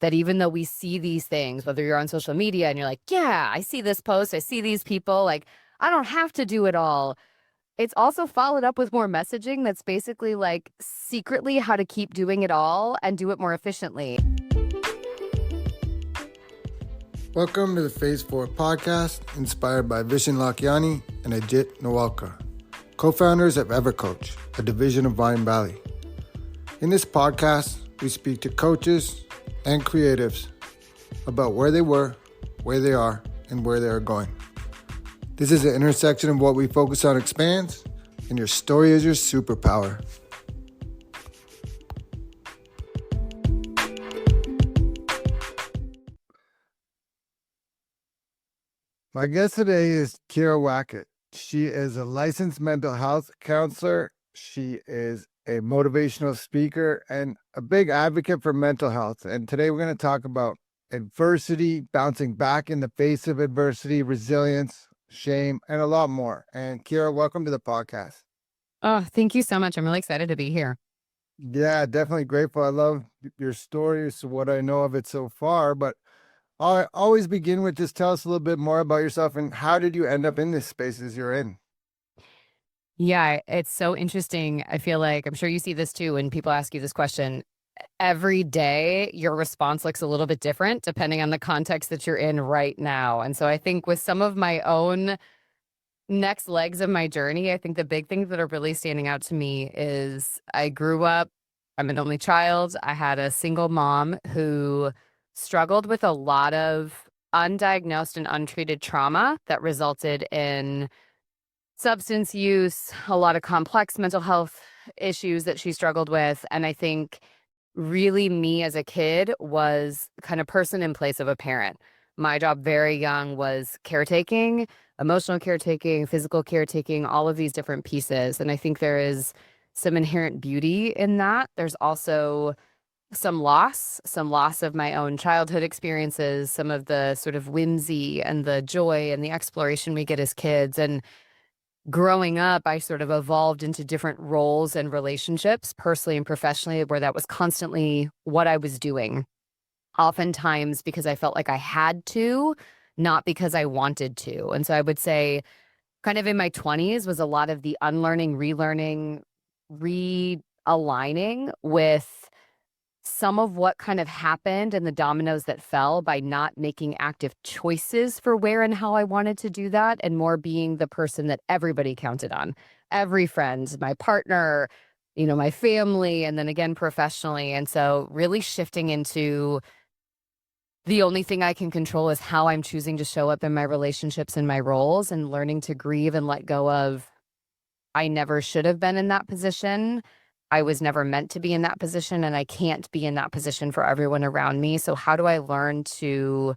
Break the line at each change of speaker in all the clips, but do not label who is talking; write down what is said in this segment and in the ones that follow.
that even though we see these things, whether you're on social media and you're like, yeah, I see this post, I see these people, like, I don't have to do it all. It's also followed up with more messaging that's basically like secretly how to keep doing it all and do it more efficiently.
Welcome to the Phase 4 podcast, inspired by Vishen Lakiani and Ajit Nawalkar, co-founders of EverCoach, a division of Vine Valley. In this podcast, we speak to coaches and creatives about where they were, where they are, and where they are going. This is an intersection of what we focus on expands, and your story is your superpower. My guest today is Kyira Wackett. She is a licensed mental health counselor. She is a motivational speaker and a big advocate for mental health. And today we're going to talk about adversity, bouncing back in the face of adversity, resilience, shame, and a lot more. And Kyira, welcome to the podcast.
Oh, thank you so much. I'm really excited to be here.
Yeah, definitely grateful. I love your stories, what I know of it so far, but I always begin with just tell us a little bit more about yourself and how did you end up in this spaces you're in?
Yeah, it's so interesting. I feel like I'm sure you see this too when people ask you this question. Every day, your response looks a little bit different depending on the context that you're in right now. And so I think with some of my own next legs of my journey, I think the big things that are really standing out to me is I grew up, I'm an only child. I had a single mom who struggled with a lot of undiagnosed and untreated trauma that resulted in substance use, a lot of complex mental health issues that she struggled with. And I think really me as a kid was kind of person in place of a parent. My job very young was caretaking, emotional caretaking, physical caretaking, all of these different pieces. And I think there is some inherent beauty in that. There's also some loss of my own childhood experiences, some of the sort of whimsy and the joy and the exploration we get as kids. And growing up, I sort of evolved into different roles and relationships, personally and professionally, where that was constantly what I was doing. Oftentimes because I felt like I had to, not because I wanted to. And so I would say kind of in my 20s was a lot of the unlearning, relearning, realigning with some of what kind of happened and the dominoes that fell by not making active choices for where and how I wanted to do that, and more being the person that everybody counted on. Every friend, my partner, my family, and then again, professionally. And so really shifting into the only thing I can control is how I'm choosing to show up in my relationships and my roles, and learning to grieve and let go of, I never should have been in that position. I was never meant to be in that position, and I can't be in that position for everyone around me. So how do I learn to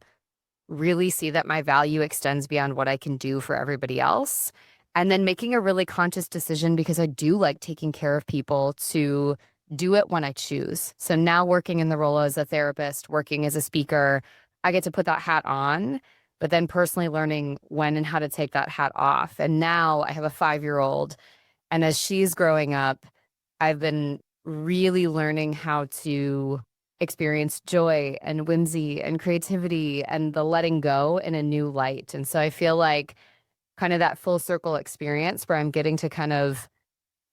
really see that my value extends beyond what I can do for everybody else? And then making a really conscious decision, because I do like taking care of people, to do it when I choose. So now working in the role as a therapist, working as a speaker, I get to put that hat on, but then personally learning when and how to take that hat off. And now I have a 5-year-old, and as she's growing up, I've been really learning how to experience joy and whimsy and creativity and the letting go in a new light. And so I feel like kind of that full circle experience where I'm getting to kind of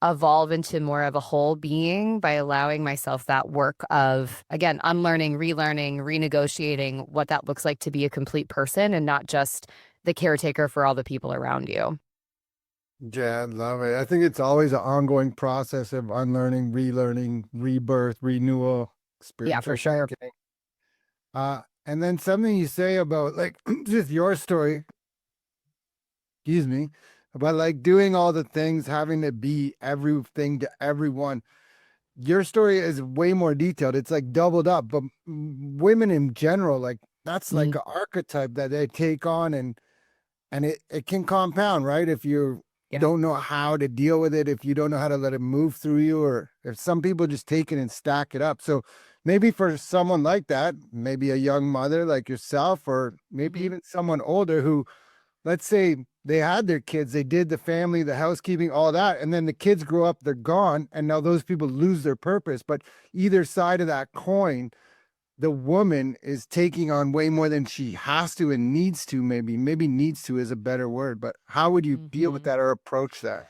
evolve into more of a whole being by allowing myself that work of, again, unlearning, relearning, renegotiating what that looks like to be a complete person and not just the caretaker for all the people around you.
Yeah, I love it. I think it's always an ongoing process of unlearning, relearning, rebirth, renewal,
Yeah, for
spiritual
sure.
thinking. And then something you say about like just your story, excuse me, about like doing all the things, having to be everything to everyone. Your story is way more detailed. It's like doubled up, but women in general, like that's like an archetype that they take on, and it can compound, right? If you
Yeah.
don't know how to deal with it, if you don't know how to let it move through you, or if some people just take it and stack it up. So maybe for someone like that, maybe a young mother like yourself, or maybe even someone older who, let's say they had their kids, they did the family, the housekeeping, all that, and then the kids grow up, they're gone, and now those people lose their purpose. But either side of that coin, the woman is taking on way more than she has to and needs to, maybe needs to is a better word, but how would you deal with
Mhm.
that or approach that?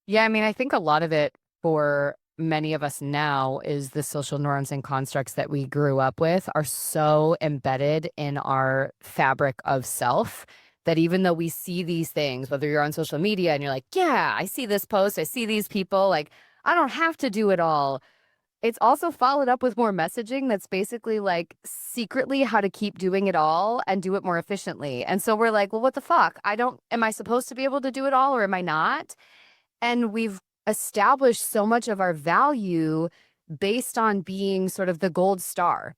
Yeah, I mean, I think a lot of it for many of us now is the social norms and constructs that we grew up with are so embedded in our fabric of self that even though we see these things, whether you're on social media and you're like, yeah, I see this post, I see these people, like, I don't have to do it all. It's also followed up with more messaging that's basically like secretly how to keep doing it all and do it more efficiently. And so we're like, well, what the fuck? Am I supposed to be able to do it all or am I not? And we've established so much of our value based on being sort of the gold star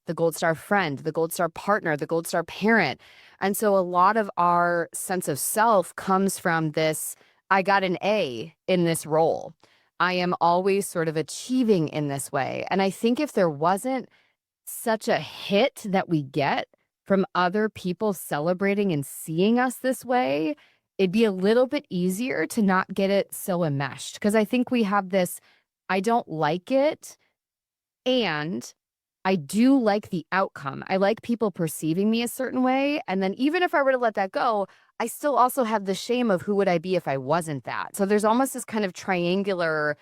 friend, the gold star partner, the gold star parent. And so a lot of our sense of self comes from this I got an A in this role. I am always sort of achieving in this way. And I think if there wasn't such a hit that we get from other people celebrating and seeing us this way, it'd be a little bit easier to not get it so enmeshed. Because I think we have this, I don't like it, and I do like the outcome. I like people perceiving me a certain way. And then even if I were to let that go, I still also have the shame of who would I be if I wasn't that. So there's almost this kind of triangular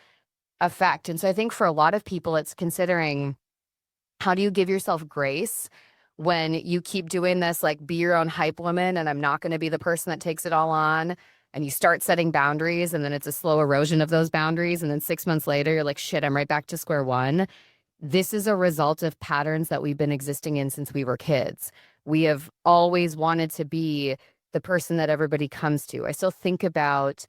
effect. And so I think for a lot of people, it's considering how do you give yourself grace when you keep doing this, like be your own hype woman, and I'm not going to be the person that takes it all on. And you start setting boundaries, and then it's a slow erosion of those boundaries. And then 6 months later, you're like, shit, I'm right back to square one. This is a result of patterns that we've been existing in since we were kids. We have always wanted to be the person that everybody comes to. I still think about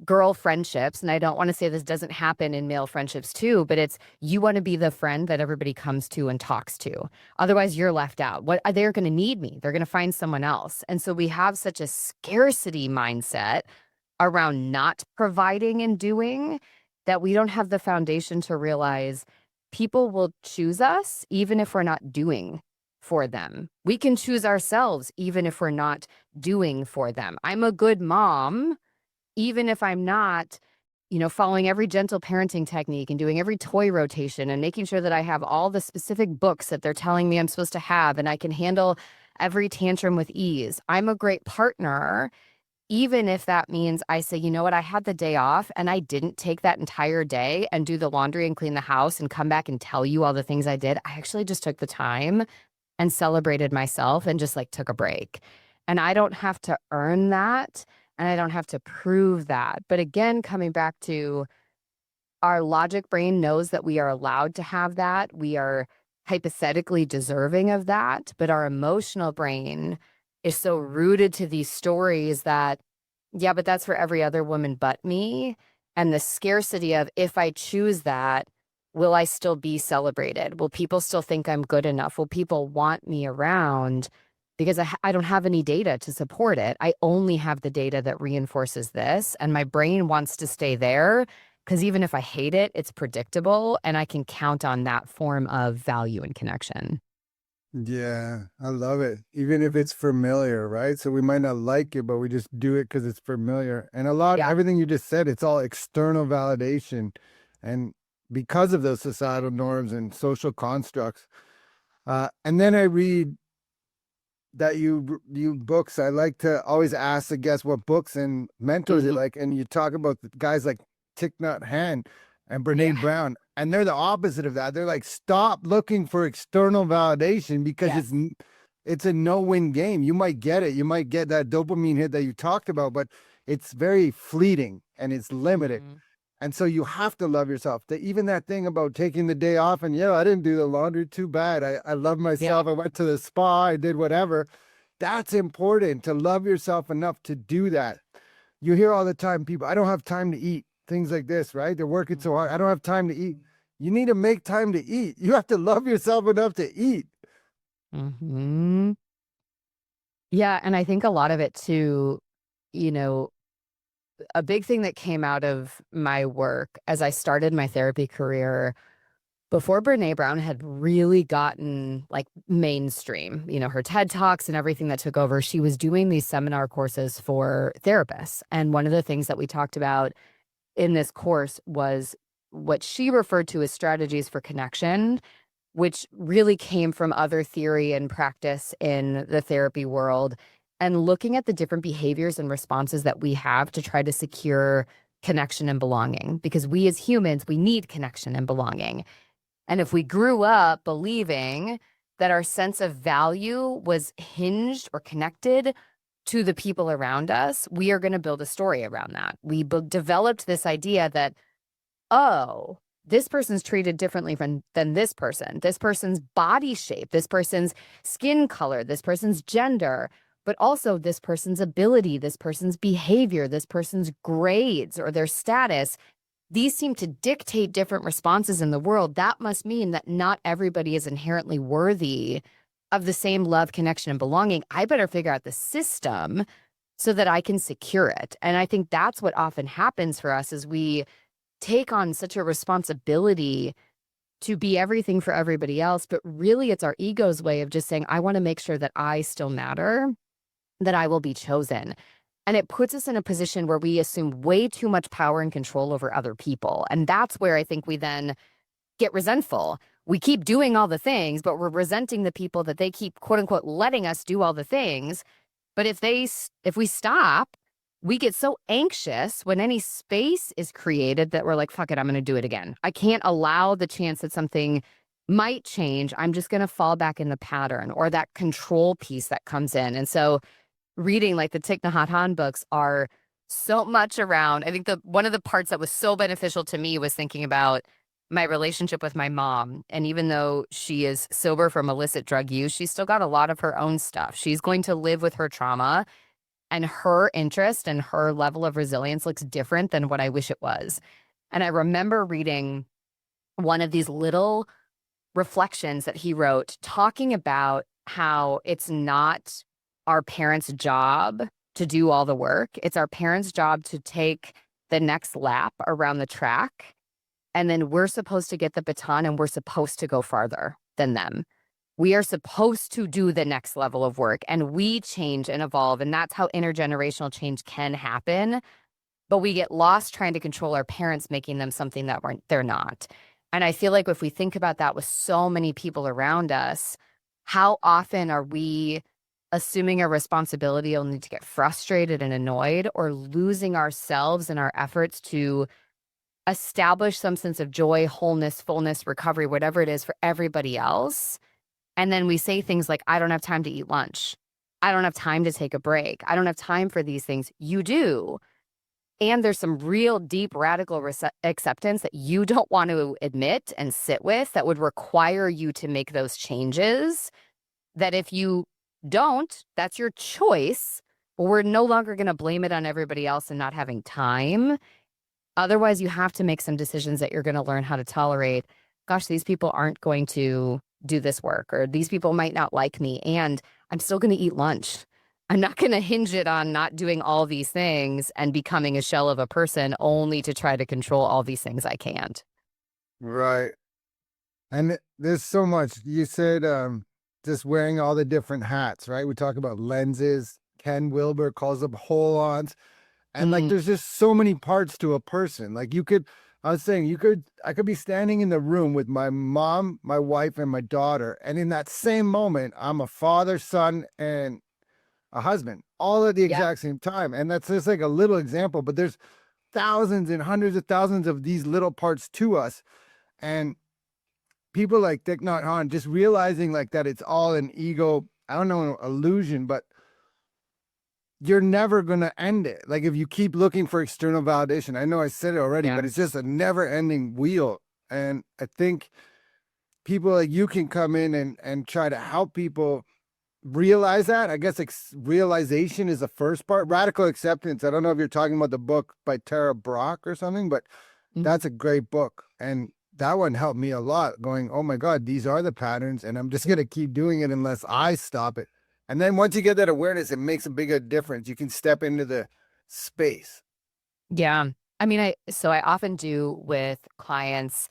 girl friendships. And I don't want to say this doesn't happen in male friendships too, but it's you want to be the friend that everybody comes to and talks to. Otherwise, you're left out. They're going to need me. They're going to find someone else. And so we have such a scarcity mindset around not providing and doing that we don't have the foundation to realize people will choose us even if we're not doing for them. We can choose ourselves even if we're not doing for them. I'm a good mom even if I'm not, following every gentle parenting technique and doing every toy rotation and making sure that I have all the specific books that they're telling me I'm supposed to have and I can handle every tantrum with ease. I'm a great partner, even if that means I say, you know what, I had the day off and I didn't take that entire day and do the laundry and clean the house and come back and tell you all the things I did. I actually just took the time and celebrated myself and just like took a break. And I don't have to earn that and I don't have to prove that. But again, coming back to our logic brain knows that we are allowed to have that. We are hypothetically deserving of that. But our emotional brain is so rooted to these stories that, yeah, but that's for every other woman but me. And the scarcity of if I choose that, will I still be celebrated? Will people still think I'm good enough? Will people want me around? Because I don't have any data to support it. I only have the data that reinforces this. And my brain wants to stay there because even if I hate it, it's predictable and I can count on that form of value and connection.
Yeah, I love it. Even if it's familiar, right? So we might not like it, but we just do it because it's familiar. And
Yeah.
everything you just said, it's all external validation. And because of those societal norms and social constructs. And then I read that you books. I like to always ask the guests what books and mentors they
Mhm.
like. And you talk about the guys like Thich Nhat Hanh and
Yeah.
Brene Brown, and they're the opposite of that. They're like, stop looking for external validation because
Yes.
it's a no-win game. You might get it, you might get that dopamine hit that you talked about, but it's very fleeting and it's limited.
Mhm.
And so you have to love yourself. Even that thing about taking the day off and, yeah, I didn't do the laundry, too bad. I love
Yeah.
myself. I went to the spa, I did whatever. That's important to love yourself enough to do that. You hear all the time people, I don't have time to eat, things like this, right? They're working so hard. I don't have time to eat. You need to make time to eat. You have to love yourself enough to eat.
Mhm. Yeah, and I think a lot of it too, you know, a big thing that came out of my work as I started my therapy career before Brene Brown had really gotten like mainstream, her TED Talks and everything that took over, she was doing these seminar courses for therapists. And one of the things that we talked about in this course was what she referred to as strategies for connection. which really came from other theory and practice in the therapy world, and looking at the different behaviors and responses that we have to try to secure connection and belonging. Because we as humans, we need connection and belonging. And if we grew up believing that our sense of value was hinged or connected to the people around us, we are going to build a story around that. We developed this idea that, oh, this person's treated differently than this person, this person's body shape, this person's skin color, this person's gender, but also this person's ability, this person's behavior, this person's grades or their status. These seem to dictate different responses in the world. That must mean that not everybody is inherently worthy of the same love, connection, and belonging. I better figure out the system so that I can secure it. And I think that's what often happens for us is we take on such a responsibility to be everything for everybody else. But really, it's our ego's way of just saying, I want to make sure that I still matter, that I will be chosen. And it puts us in a position where we assume way too much power and control over other people. And that's where I think we then get resentful. We keep doing all the things, but we're resenting the people that they keep, quote unquote, letting us do all the things. But if we stop, we get so anxious when any space is created that we're like, fuck it, I'm going to do it again. I can't allow the chance that something might change. I'm just going to fall back in the pattern or that control piece that comes in. And so reading like the Thich Nhat Hanh books are so much around. I think one of the parts that was so beneficial to me was thinking about my relationship with my mom. And even though she is sober from illicit drug use, she's still got a lot of her own stuff. She's going to live with her trauma, and her interest and her level of resilience looks different than what I wish it was. And I remember reading one of these little reflections that he wrote talking about how it's not our parents' job to do all the work. It's our parents' job to take the next lap around the track. And then we're supposed to get the baton and we're supposed to go farther than them. We are supposed to do the next level of work and we change and evolve. And that's how intergenerational change can happen. But we get lost trying to control our parents, making them something that they're not. And I feel like if we think about that with so many people around us, how often are we assuming a responsibility only to get frustrated and annoyed, or losing ourselves in our efforts to establish some sense of joy, wholeness, fullness, recovery, whatever it is for everybody else. And then we say things like, I don't have time to eat lunch. I don't have time to take a break. I don't have time for these things. You do. And there's some real deep radical acceptance that you don't want to admit and sit with that would require you to make those changes. That if you don't, that's your choice. But we're no longer going to blame it on everybody else and not having time. Otherwise, you have to make some decisions that you're going to learn how to tolerate. Gosh, these people aren't going to do this work, or these people might not like me, and I'm still going to eat lunch. I'm not going to hinge it on not doing all these things and becoming a shell of a person only to try to control all these things I can't.
Right. And there's so much. You said just wearing all the different hats, right? We talk about lenses. Ken Wilber calls them hold-ons. And like, there's just so many parts to a person. Like I could be standing in the room with my mom, my wife, and my daughter. And in that same moment, I'm a father, son, and a husband, all at the exact same time. And that's just like a little example, but there's thousands and hundreds of thousands of these little parts to us. And people like Thich Nhat Hanh just realizing like that it's all an ego, I don't know, an illusion, but you're never going to end it. Like if you keep looking for external validation, I know I said it already, but it's just a never ending wheel. And I think people like you can come in and try to help people realize that. I guess realization is the first part. Radical acceptance. I don't know if you're talking about the book by Tara Brach or something, but that's a great book. And that one helped me a lot, going, oh my God, these are the patterns and I'm just going to keep doing it unless I stop it. And then once you get that awareness, it makes a bigger difference. You can step into the space.
Yeah. I mean, I often do with clients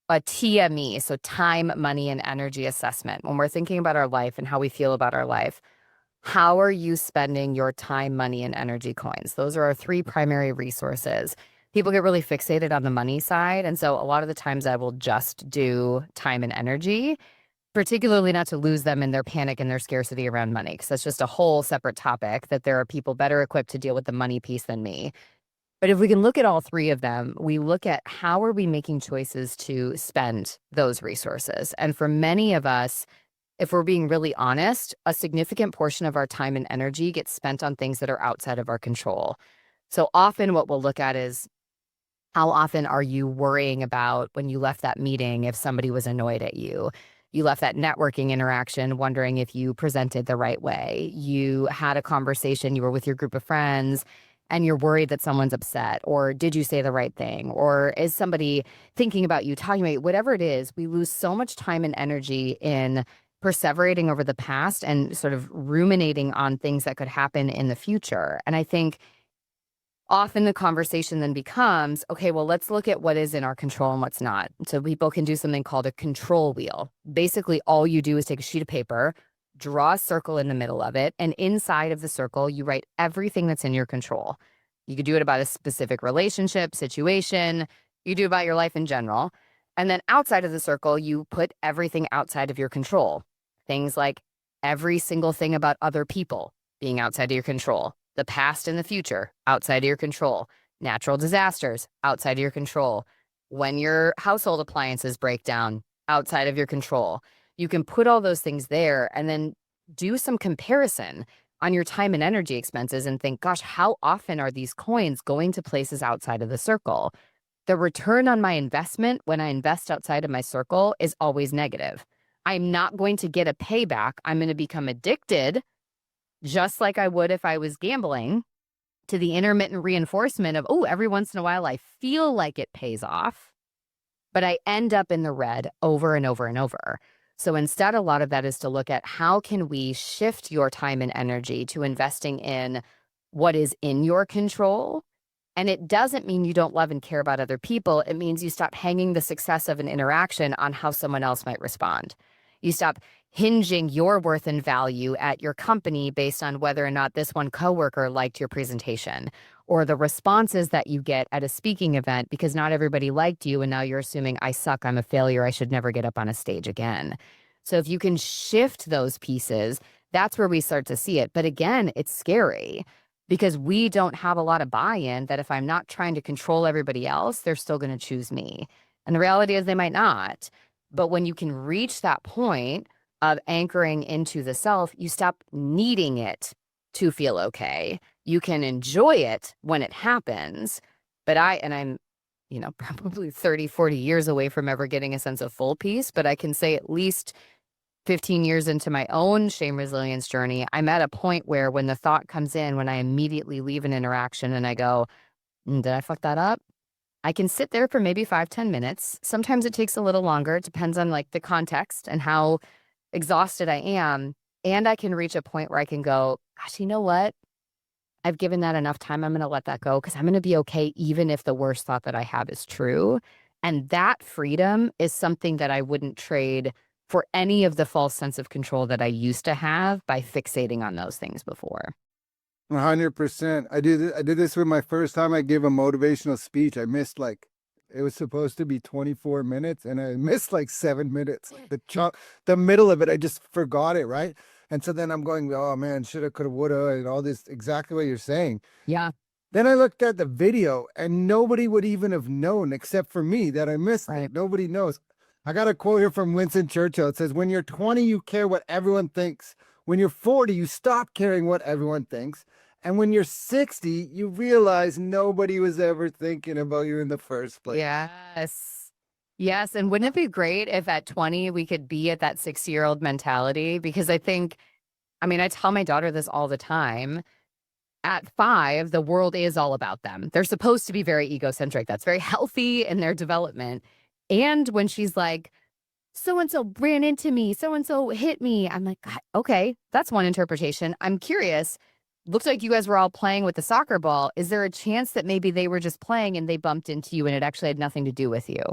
a TME, so time, money, and energy assessment. When we're thinking about our life and how we feel about our life, how are you spending your time, money, and energy coins? Those are our three primary resources. people get really fixated on the money side. And so a lot of the times I will just do time and energy, particularly not to lose them in their panic and their scarcity around money, because that's just a whole separate topic that there are people better equipped to deal with the money piece than me. But if we can look at all three of them, we look at how are we making choices to spend those resources. And for many of us, if we're being really honest, a significant portion of our time and energy gets spent on things that are outside of our control. So often what we'll look at is, how often are you worrying about when you left that meeting if somebody was annoyed at you? You left that networking interaction wondering if you presented the right way. You had a conversation, you were with your group of friends, and you're worried that someone's upset. Or did you say the right thing? Or is somebody thinking about you, talking about you? Whatever it is, we lose so much time and energy in perseverating over the past and sort of ruminating on things that could happen in the future. And I think often the conversation then becomes, okay, well, let's look at what is in our control and what's not. So people can do something called a control wheel. Basically, all you do is take a sheet of paper, draw a circle in the middle of it, and inside of the circle, you write everything that's in your control. You could do it about a specific relationship, situation. You do about your life in general. And then outside of the circle, you put everything outside of your control. Things like every single thing about other people being outside of your control. The past and the future, outside of your control. Natural disasters, outside of your control. When your household appliances break down, outside of your control. You can put all those things there and then do some comparison on your time and energy expenses and think, gosh, how often are these coins going to places outside of the circle? The return on my investment when I invest outside of my circle is always negative. I'm not going to get a payback. I'm going to become addicted, just like I would if I was gambling, to the intermittent reinforcement of, oh, every once in a while I feel like it pays off, but I end up in the red over and over and over. So instead, a lot of that is to look at how can we shift your time and energy to investing in what is in your control. And it doesn't mean you don't love and care about other people. It means you stop hanging the success of an interaction on how someone else might respond. You stop hinging your worth and value at your company based on whether or not this one coworker liked your presentation, or the responses that you get at a speaking event because not everybody liked you and now you're assuming I suck, I'm a failure, I should never get up on a stage again. So if you can shift those pieces, that's where we start to see it. But again, it's scary because we don't have a lot of buy-in that if I'm not trying to control everybody else, they're still going to choose me. And the reality is they might not. But when you can reach that point of anchoring into the self, you stop needing it to feel okay. You can enjoy it when it happens. But I'm, probably 30, 40 years away from ever getting a sense of full peace. But I can say at least 15 years into my own shame resilience journey, I'm at a point where when the thought comes in, when I immediately leave an interaction and I go, did I fuck that up? I can sit there for maybe 5-10 minutes. Sometimes it takes a little longer. It depends on like the context and how exhausted I am. And I can reach a point where I can go, gosh, you know what? I've given that enough time. I'm going to let that go because I'm going to be okay even if the worst thought that I have is true. And that freedom is something that I wouldn't trade for any of the false sense of control that I used to have by fixating on those things before.
100%. I did this with my first time I gave a motivational speech. I missed it was supposed to be 24 minutes and I missed 7 minutes. The middle of it, I just forgot it, right? And so then I'm going, oh man, shoulda, coulda, woulda, and all this, exactly what you're saying.
Yeah.
Then I looked at the video and nobody would even have known except for me that I missed it. Nobody knows. I got a quote here from Winston Churchill. It says, when you're 20, you care what everyone thinks. When you're 40, you stop caring what everyone thinks. And when you're 60, you realize nobody was ever thinking about you in the first place.
Yes. Yes. And wouldn't it be great if at 20 we could be at that 60-year-old mentality? Because I tell my daughter this all the time. At 5, the world is all about them. They're supposed to be very egocentric. That's very healthy in their development. And when she's like, so-and-so ran into me, so-and-so hit me, I'm like, okay, that's one interpretation. I'm curious. Looks like you guys were all playing with the soccer ball. Is there a chance that maybe they were just playing and they bumped into you and it actually had nothing to do with you?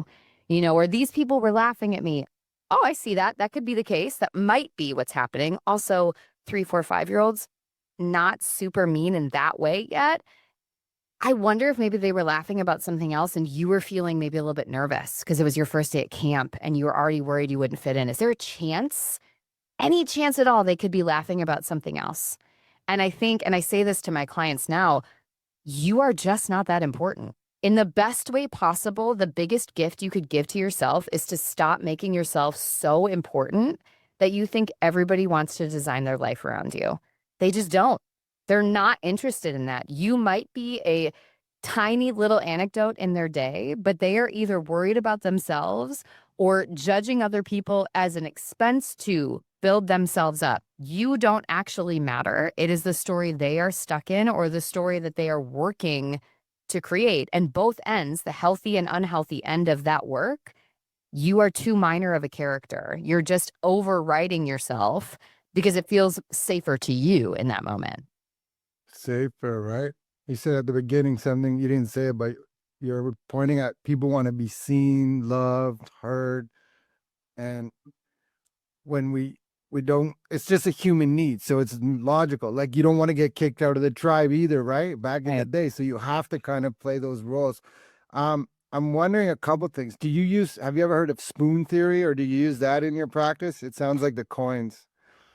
Or these people were laughing at me. Oh, I see that. That could be the case. That might be what's happening. Also, 3, 4, 5-year-olds, not super mean in that way yet. I wonder if maybe they were laughing about something else and you were feeling maybe a little bit nervous because it was your first day at camp and you were already worried you wouldn't fit in. Is there a chance, any chance at all, they could be laughing about something else? And I think, and I say this to my clients now, you are just not that important. In the best way possible, the biggest gift you could give to yourself is to stop making yourself so important that you think everybody wants to design their life around you. They just don't. They're not interested in that. You might be a tiny little anecdote in their day, but they are either worried about themselves or judging other people as an expense to build themselves up. You don't actually matter. It is the story they are stuck in or the story that they are working to create. And both ends, the healthy and unhealthy end of that work, you are too minor of a character. You're just overwriting yourself because it feels safer to you in that moment.
Safer, right? You said at the beginning something you didn't say, but you're pointing at people want to be seen, loved, heard, and when we don't, it's just a human need, so it's logical. Like you don't want to get kicked out of the tribe either, right? Back in the
Right.
day, so you have to kind of play those roles. I'm wondering a couple things. Have you ever heard of spoon theory, or do you use that in your practice? It sounds like the coins.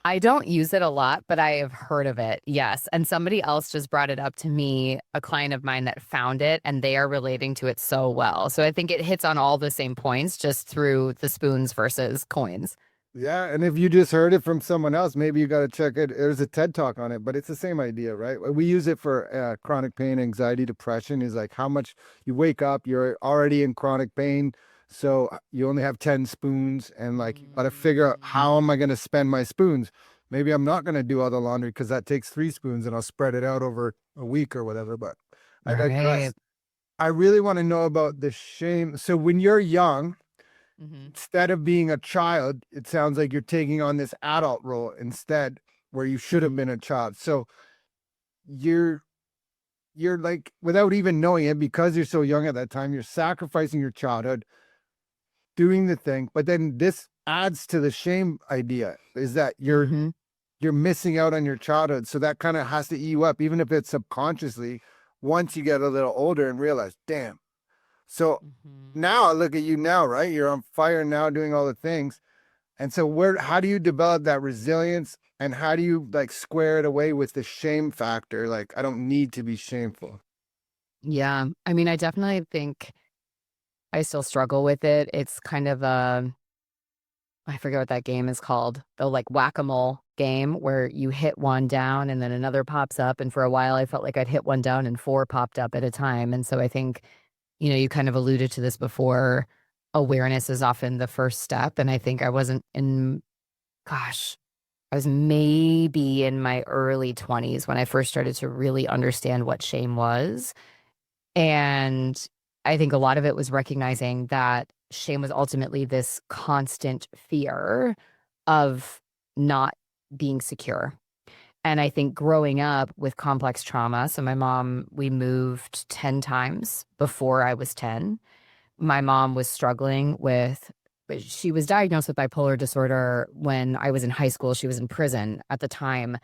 I don't use it a lot, but I have heard of it. Yes. And somebody else just brought it up to me, a client of mine that found it, and they are relating to it so well. So I think it hits on all the same points just through the spoons versus coins.
Yeah, and if you just heard it from someone else, maybe you got to check it. There's a TED talk on it, but it's the same idea, right? We use it for chronic pain, anxiety, depression. Is like how much you wake up, you're already in chronic pain, so you only have 10 spoons, and like you got to figure out how am I going to spend my spoons. Maybe I'm not going to do all the laundry because that takes 3 spoons, and I'll spread it out over a week or whatever. But I
Right.
digress. I really want to know about the shame. So when you're young,
Hmm.
instead of being a child, it sounds like you're taking on this adult role instead, where you should have been a child. So you're you're like, without even knowing it, because you're so young at that time, you're sacrificing your childhood, doing the thing. But then this adds to the shame idea, is that
Hmm.
you're missing out on your childhood. So that kind of has to eat you up, even if it's subconsciously, once you get a little older and realize, damn. So
Hmm.
now I look at you now, right? You're on fire now doing all the things. And so how do you develop that resilience, and how do you like square it away with the shame factor? Like, I don't need to be shameful.
Yeah. I mean, I definitely think I still struggle with it. It's kind of a, I forget what that game is called. The like whack-a-mole game where you hit one down and then another pops up. And for a while, I felt like I'd hit one down and four popped up at a time. And so I think, you kind of alluded to this before. Awareness is often the first step. And I think I wasn't in, gosh, I was maybe in my early 20s when I first started to really understand what shame was. And I think a lot of it was recognizing that shame was ultimately this constant fear of not being secure. And I think growing up with complex trauma, so my mom, we moved 10 times before I was 10. My mom was struggling with, she was diagnosed with bipolar disorder when I was in high school. She was in prison at the time.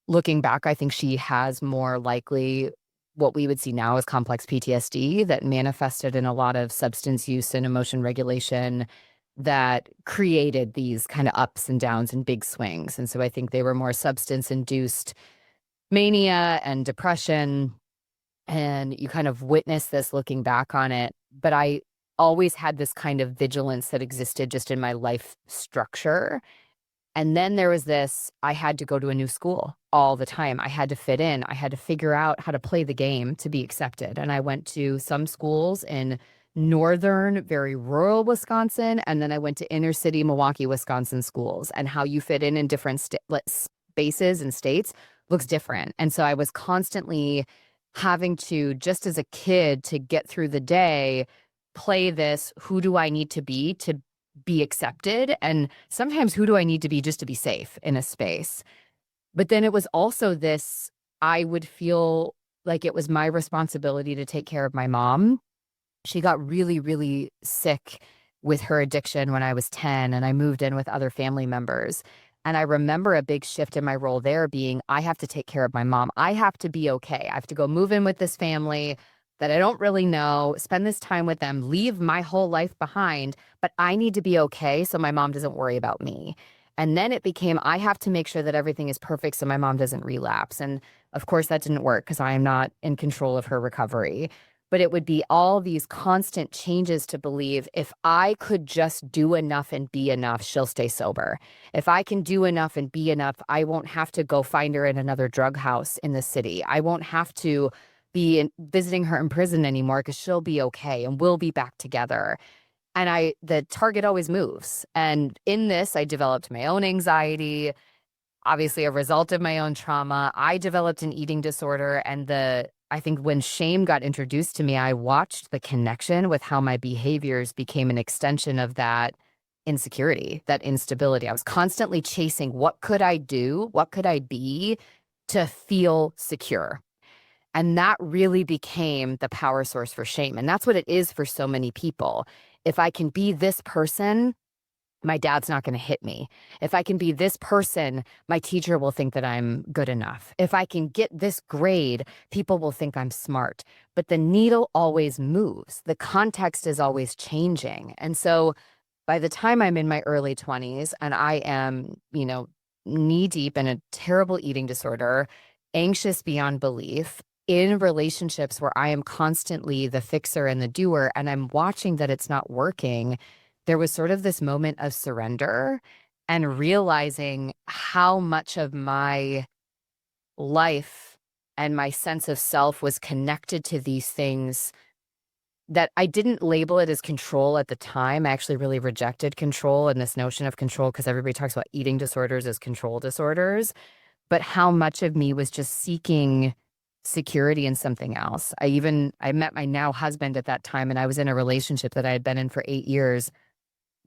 Looking back, I think she has more likely what we would see now as complex PTSD that manifested in a lot of substance use and emotion regulation that created these kind of ups and downs and big swings. And so I think they were more substance induced mania and depression. And you kind of witness this looking back on it. But I always had this kind of vigilance that existed just in my life structure. And then there was this, I had to go to a new school all the time. I had to fit in. I had to figure out how to play the game to be accepted. And I went to some schools in northern, very rural Wisconsin. And then I went to inner city Milwaukee, Wisconsin schools. And how you fit in different spaces and states looks different. And so I was constantly having to, just as a kid, to get through the day, play this, who do I need to be accepted? And sometimes who do I need to be just to be safe in a space? But then it was also this, I would feel like it was my responsibility to take care of my mom. She got really, really sick with her addiction when I was 10, and I moved in with other family members. And I remember a big shift in my role there being I have to take care of my mom. I have to be okay. I have to go move in with this family that I don't really know, spend this time with them, leave my whole life behind, but I need to be okay so my mom doesn't worry about me. And then it became I have to make sure that everything is perfect so my mom doesn't relapse. And of course, that didn't work because I am not in control of her recovery. But it would be all these constant changes to believe if I could just do enough and be enough, she'll stay sober. If I can do enough and be enough, I won't have to go find her in another drug house in the city. I won't have to be visiting her in prison anymore because she'll be okay and we'll be back together. And the target always moves. And in this, I developed my own anxiety, obviously a result of my own trauma. I developed an eating disorder. And I think when shame got introduced to me, I watched the connection with how my behaviors became an extension of that insecurity, that instability. I was constantly chasing what could I do? What could I be to feel secure? And that really became the power source for shame. And that's what it is for so many people. If I can be this person, my dad's not going to hit me. If I can be this person, my teacher will think that I'm good enough. If I can get this grade, people will think I'm smart. But the needle always moves. The context is always changing. And so by the time I'm in my early 20s and I am, knee deep in a terrible eating disorder, anxious beyond belief, in relationships where I am constantly the fixer and the doer, and I'm watching that it's not working, there was sort of this moment of surrender and realizing how much of my life and my sense of self was connected to these things that I didn't label it as control at the time. I actually really rejected control and this notion of control because everybody talks about eating disorders as control disorders, but how much of me was just seeking security in something else. I met my now husband at that time, and I was in a relationship that I had been in for 8 years,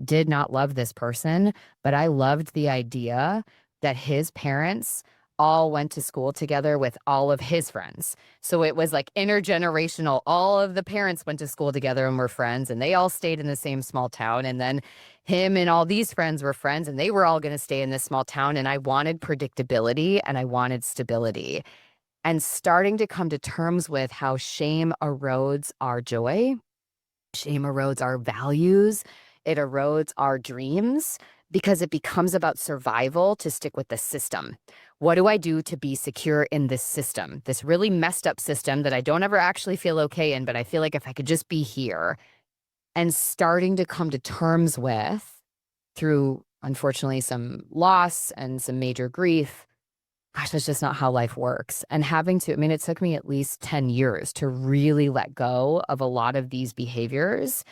did not love this person, but I loved the idea that his parents all went to school together with all of his friends. So it was like intergenerational. All of the parents went to school together and were friends, and they all stayed in the same small town. And then him and all these friends were friends, and they were all going to stay in this small town. And I wanted predictability and I wanted stability. And starting to come to terms with how shame erodes our joy, shame erodes our values, it erodes our dreams because it becomes about survival to stick with the system. What do I do to be secure in this system? This really messed up system that I don't ever actually feel okay in, but I feel like if I could just be here. And starting to come to terms with, through unfortunately some loss and some major grief, gosh, that's just not how life works. And it took me at least 10 years to really let go of a lot of these behaviors.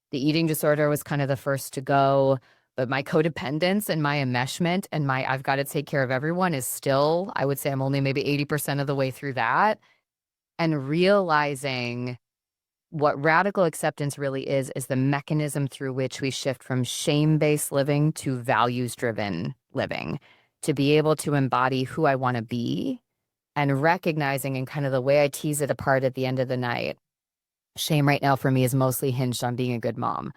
The eating disorder was kind of the first to go, but my codependence and my enmeshment and my I've got to take care of everyone is still, I would say I'm only maybe 80% of the way through that. And realizing what radical acceptance really is the mechanism through which we shift from shame-based living to values-driven living, to be able to embody who I want to be, and recognizing, and kind of the way I tease it apart at the end of the night, shame right now for me is mostly hinged on being a good mom.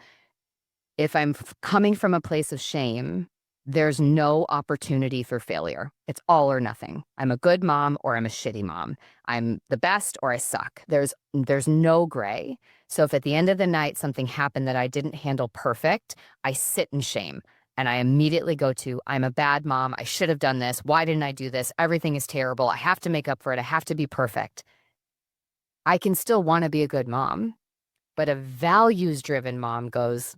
If I'm coming from a place of shame, there's no opportunity for failure. It's all or nothing. I'm a good mom or I'm a shitty mom. I'm the best or I suck. There's no gray. So if at the end of the night something happened that I didn't handle perfect, I sit in shame and I immediately go to, I'm a bad mom. I should have done this. Why didn't I do this? Everything is terrible. I have to make up for it. I have to be perfect. I can still want to be a good mom, but a values-driven mom goes,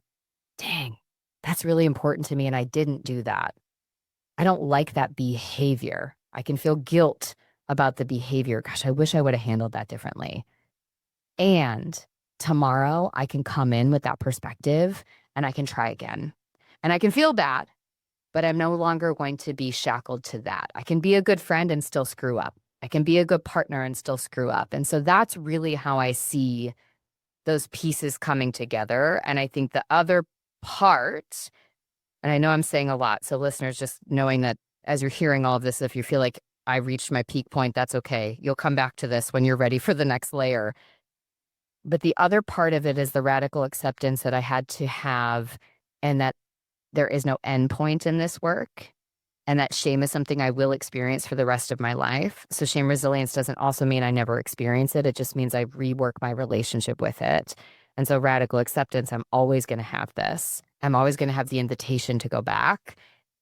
dang, that's really important to me and I didn't do that. I don't like that behavior. I can feel guilt about the behavior. Gosh, I wish I would have handled that differently. And tomorrow I can come in with that perspective and I can try again. And I can feel bad, but I'm no longer going to be shackled to that. I can be a good friend and still screw up. I can be a good partner and still screw up. And so that's really how I see those pieces coming together. And I think the other part, and I know I'm saying a lot, so listeners, just knowing that as you're hearing all of this, if you feel like I reached my peak point, that's okay. You'll come back to this when you're ready for the next layer. But the other part of it is the radical acceptance that I had to have, and that there is no end point in this work. And that shame is something I will experience for the rest of my life. So shame resilience doesn't also mean I never experience it. It just means I rework my relationship with it. And so radical acceptance, I'm always going to have this. I'm always going to have the invitation to go back.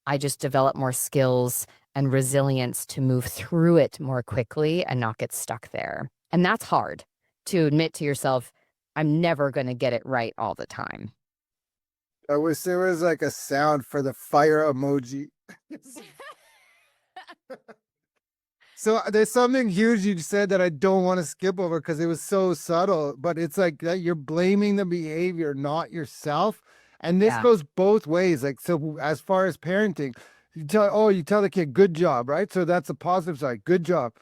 I just develop more skills and resilience to move through it more quickly and not get stuck there. And that's hard to admit to yourself, I'm never going to get it right all the time.
I wish there was like a sound for the fire emoji. So there's something huge you said that I don't want to skip over because it was so subtle, but it's like that you're blaming the behavior, not yourself. And this
Yeah.
goes both ways. Like, so as far as parenting, you tell the kid, good job, right? So that's the positive side, good job.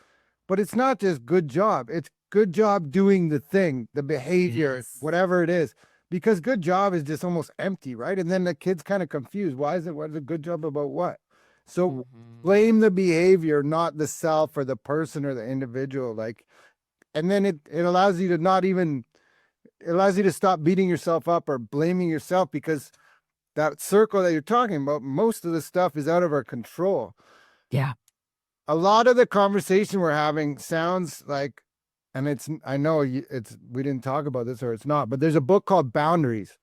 But it's not just good job, it's good job doing the thing, the behavior,
Yes.
whatever it is. Because good job is just almost empty, right? And then the kid's kind of confused. What is a good job about what? So
Mhm.
blame the behavior, not the self or the person or the individual. Like, and then it allows you to not even, it allows you to stop beating yourself up or blaming yourself because that circle that you're talking about, most of the stuff is out of our control.
Yeah.
A lot of the conversation we're having sounds like, and I know we didn't talk about this or it's not, but there's a book called Boundaries.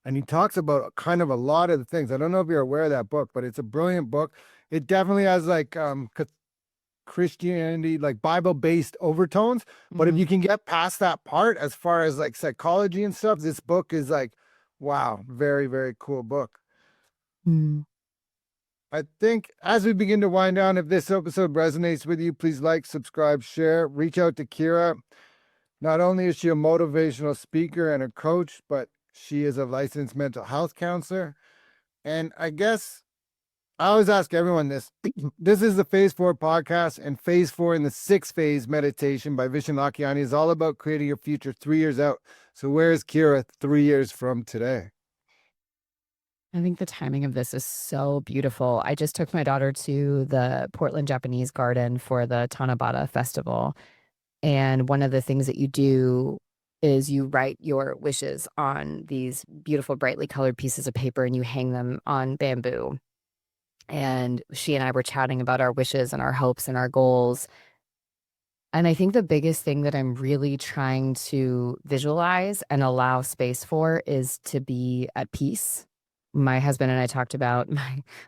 And he talks about kind of a lot of the things. I don't know if you're aware of that book, but it's a brilliant book. It definitely has like Christianity, like Bible based overtones. But if
Mhm.
you can get past that part, as far as like psychology and stuff, this book is like, wow, very, very cool book.
Mm.
I think as we begin to wind down, if this episode resonates with you, please like, subscribe, share, reach out to Kyira. Not only is she a motivational speaker and a coach, but she is a licensed mental health counselor. And I guess I always ask everyone this. This is the Phase 4 podcast, and Phase 4 in the 6 phase meditation by Vishen Lakhiani is all about creating your future 3 years out. So where is Kyira 3 years from today?
I think the timing of this is so beautiful. I just took my daughter to the Portland Japanese Garden for the Tanabata Festival. And one of the things that you do is you write your wishes on these beautiful, brightly colored pieces of paper and you hang them on bamboo. And she and I were chatting about our wishes and our hopes and our goals. And I think the biggest thing that I'm really trying to visualize and allow space for is to be at peace. My husband and I talked about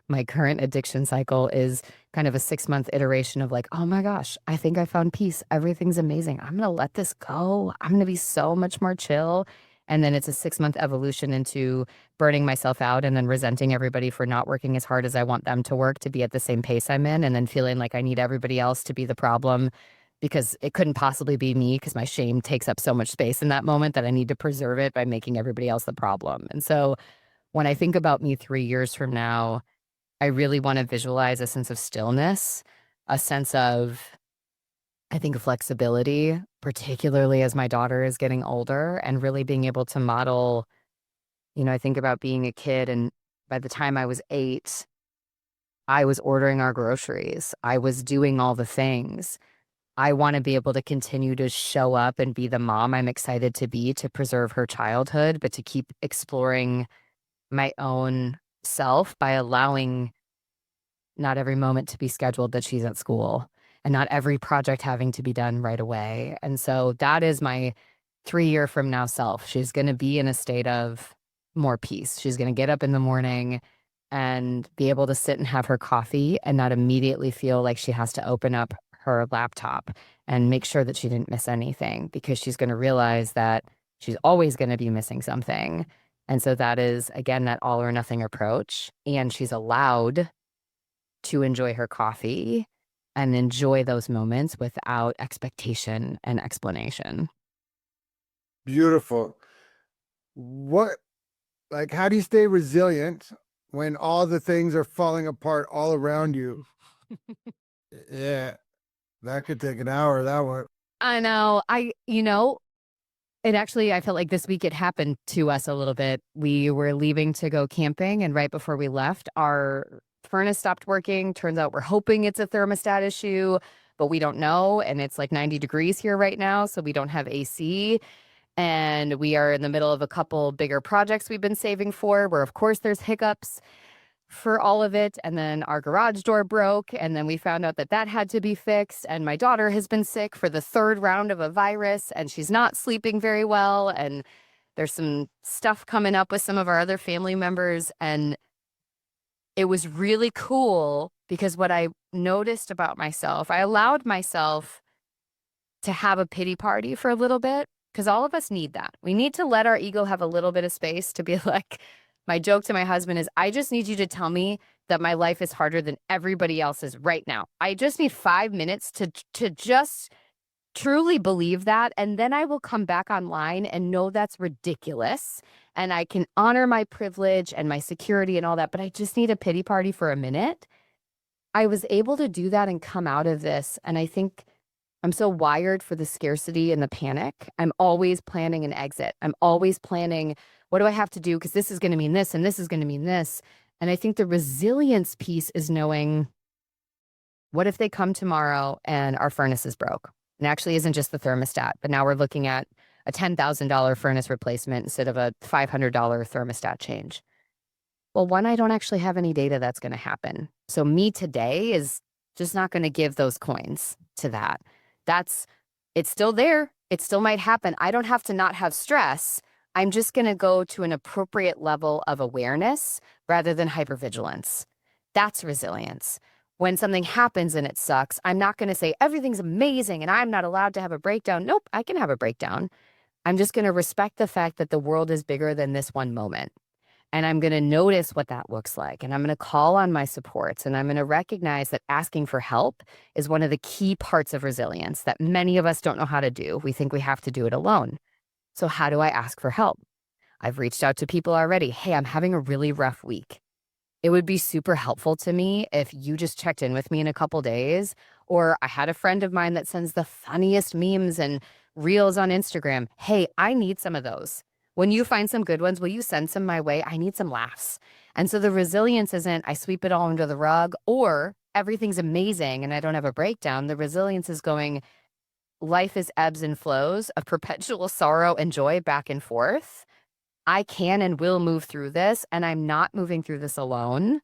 my current addiction cycle is kind of a 6 month iteration of like, oh my gosh, I think I found peace. Everything's amazing. I'm gonna let this go. I'm gonna be so much more chill. And then it's a 6 month evolution into burning myself out and then resenting everybody for not working as hard as I want them to work to be at the same pace I'm in, and then feeling like I need everybody else to be the problem because it couldn't possibly be me because my shame takes up so much space in that moment that I need to preserve it by making everybody else the problem. And so when I think about me 3 years from now, I really want to visualize a sense of stillness, a sense of, I think, flexibility, particularly as my daughter is getting older and really being able to model. I think about being a kid, and by the time I was 8, I was ordering our groceries. I was doing all the things. I want to be able to continue to show up and be the mom I'm excited to be to preserve her childhood, but to keep exploring my own self by allowing not every moment to be scheduled that she's at school and not every project having to be done right away. And so that is my 3 year from now self. She's going to be in a state of more peace. She's going to get up in the morning and be able to sit and have her coffee and not immediately feel like she has to open up her laptop and make sure that she didn't miss anything, because she's going to realize that she's always going to be missing something. And so that is, again, that all or nothing approach. And she's allowed to enjoy her coffee and enjoy those moments without expectation and explanation.
Beautiful. What, like, how do you stay resilient when all the things are falling apart all around you? Yeah, that could take an hour, that one.
I know. It actually, I felt like this week it happened to us a little bit. We were leaving to go camping, and right before we left, our furnace stopped working. Turns out we're hoping it's a thermostat issue, but we don't know. And it's like 90 degrees here right now, so we don't have AC. And we are in the middle of a couple bigger projects we've been saving for, where, of course, there's hiccups. for all of it. And then our garage door broke. And then we found out that that had to be fixed. And my daughter has been sick for the third round of a virus, and she's not sleeping very well. And there's some stuff coming up with some of our other family members. And it was really cool because what I noticed about myself, I allowed myself to have a pity party for a little bit, because all of us need that. We need to let our ego have a little bit of space to be like, my joke to my husband is, I just need you to tell me that my life is harder than everybody else's right now. I just need 5 minutes to just truly believe that. And then I will come back online and know that's ridiculous. And I can honor my privilege and my security and all that. But I just need a pity party for a minute. I was able to do that and come out of this. And I think I'm so wired for the scarcity and the panic. I'm always planning an exit. I'm always planning, what do I have to do? Because this is going to mean this and this is going to mean this. And I think the resilience piece is knowing, what if they come tomorrow and our furnace is broke? And actually isn't just the thermostat, but now we're looking at a $10,000 furnace replacement instead of a $500 thermostat change. Well, one, I don't actually have any data that's going to happen. So me today is just not going to give those coins to that. It's still there. It still might happen. I don't have to not have stress. I'm just going to go to an appropriate level of awareness rather than hypervigilance. That's resilience. When something happens and it sucks, I'm not going to say everything's amazing and I'm not allowed to have a breakdown. Nope, I can have a breakdown. I'm just going to respect the fact that the world is bigger than this one moment. And I'm going to notice what that looks like. And I'm going to call on my supports. And I'm going to recognize that asking for help is one of the key parts of resilience that many of us don't know how to do. We think we have to do it alone. So how do I ask for help? I've reached out to people already. Hey, I'm having a really rough week. It would be super helpful to me if you just checked in with me in a couple days. Or I had a friend of mine that sends the funniest memes and reels on Instagram. Hey, I need some of those. When you find some good ones, will you send some my way? I need some laughs. And so the resilience isn't, I sweep it all under the rug, or everything's amazing and I don't have a breakdown. The resilience is going, life is ebbs and flows of perpetual sorrow and joy back and forth. I can and will move through this, and I'm not moving through this alone.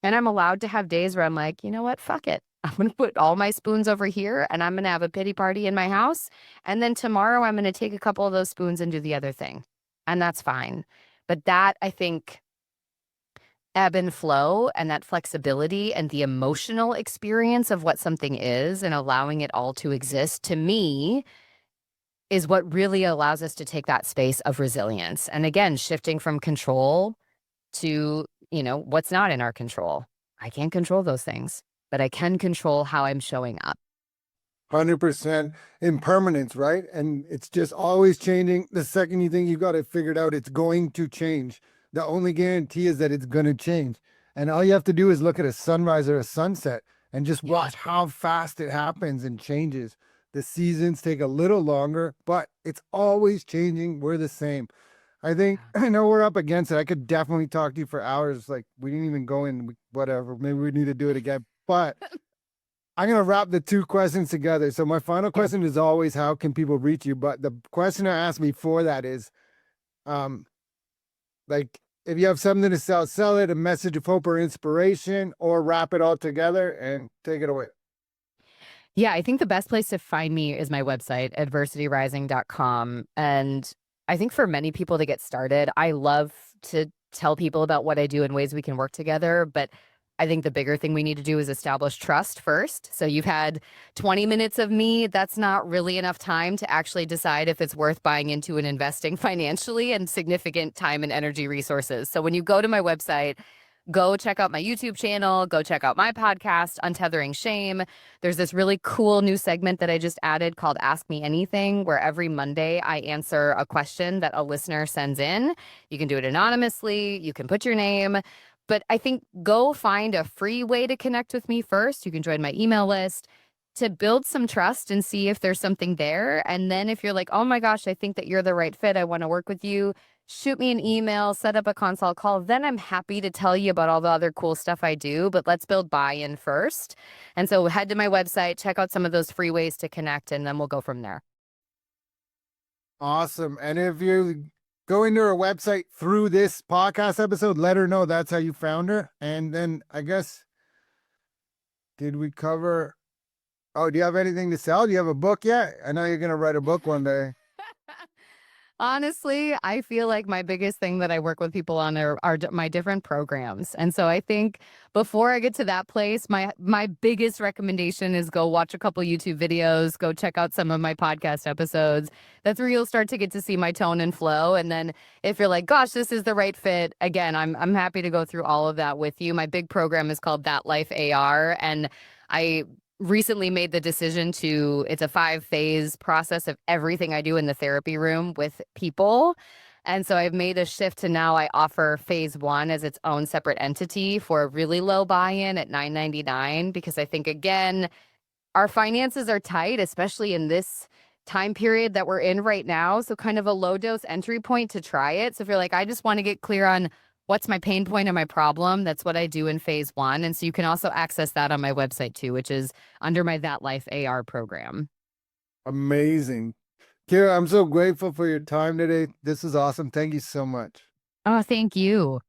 And I'm allowed to have days where I'm like, you know what? Fuck it. I'm going to put all my spoons over here and I'm going to have a pity party in my house. And then tomorrow I'm going to take a couple of those spoons and do the other thing. And that's fine. But that, I think, ebb and flow and that flexibility and the emotional experience of what something is and allowing it all to exist, to me, is what really allows us to take that space of resilience. And again, shifting from control to, what's not in our control. I can't control those things, but I can control how I'm showing up.
100% impermanence, right? And it's just always changing. The second you think you've got it figured out, it's going to change. The only guarantee is that it's going to change. And all you have to do is look at a sunrise or a sunset and just watch how fast it happens and changes. The seasons take a little longer, but it's always changing. We're the same. I think, I know we're up against it. I could definitely talk to you for hours. Like, we didn't even go in, whatever. Maybe we need to do it again. But I'm going to wrap the two questions together. So my final question is always, how can people reach you? But the question I asked before that is, like, if you have something to sell it, a message of hope or inspiration, or wrap it all together and take it away.
Yeah, I think the best place to find me is my website, adversityrising.com. And I think for many people to get started, I love to tell people about what I do and ways we can work together. But I think the bigger thing we need to do is establish trust first. So you've had 20 minutes of me. That's not really enough time to actually decide if it's worth buying into and investing financially and significant time and energy resources. So when you go to my website, go check out my YouTube channel, go check out my podcast, Untethering Shame. There's this really cool new segment that I just added called Ask Me Anything, where every Monday I answer a question that a listener sends in. You can do it anonymously. You can put your name. But I think go find a free way to connect with me first. You can join my email list to build some trust and see if there's something there. And then if you're like, oh my gosh, I think that you're the right fit, I want to work with you, shoot me an email, set up a consult call. Then I'm happy to tell you about all the other cool stuff I do, but let's build buy-in first. And so head to my website, check out some of those free ways to connect, and then we'll go from there.
Awesome. And if you go into her website through this podcast episode. Let her know that's how you found her. And then I guess, did we cover? Oh, do you have anything to sell? Do you have a book yet? I know you're going to write a book one day.
Honestly, I feel like my biggest thing that I work with people on are my different programs. And so I think before I get to that place, my biggest recommendation is go watch a couple YouTube videos, go check out some of my podcast episodes. That's where you'll start to get to see my tone and flow. And then if you're like, gosh, this is the right fit, again, I'm happy to go through all of that with you. My big program is called That Life AR, and I recently made the decision it's a 5-phase process of everything I do in the therapy room with people. And so I've made a shift to now I offer phase 1 as its own separate entity for a really low buy-in at $9.99, because I think, again, our finances are tight, especially in this time period that we're in right now. So kind of a low dose entry point to try it. So if you're like, I just want to get clear on what's my pain point and my problem, that's what I do in phase 1. And so you can also access that on my website too, which is under my That Life AR program.
Amazing. Kyira, I'm so grateful for your time today. This is awesome. Thank you so much.
Oh, thank you.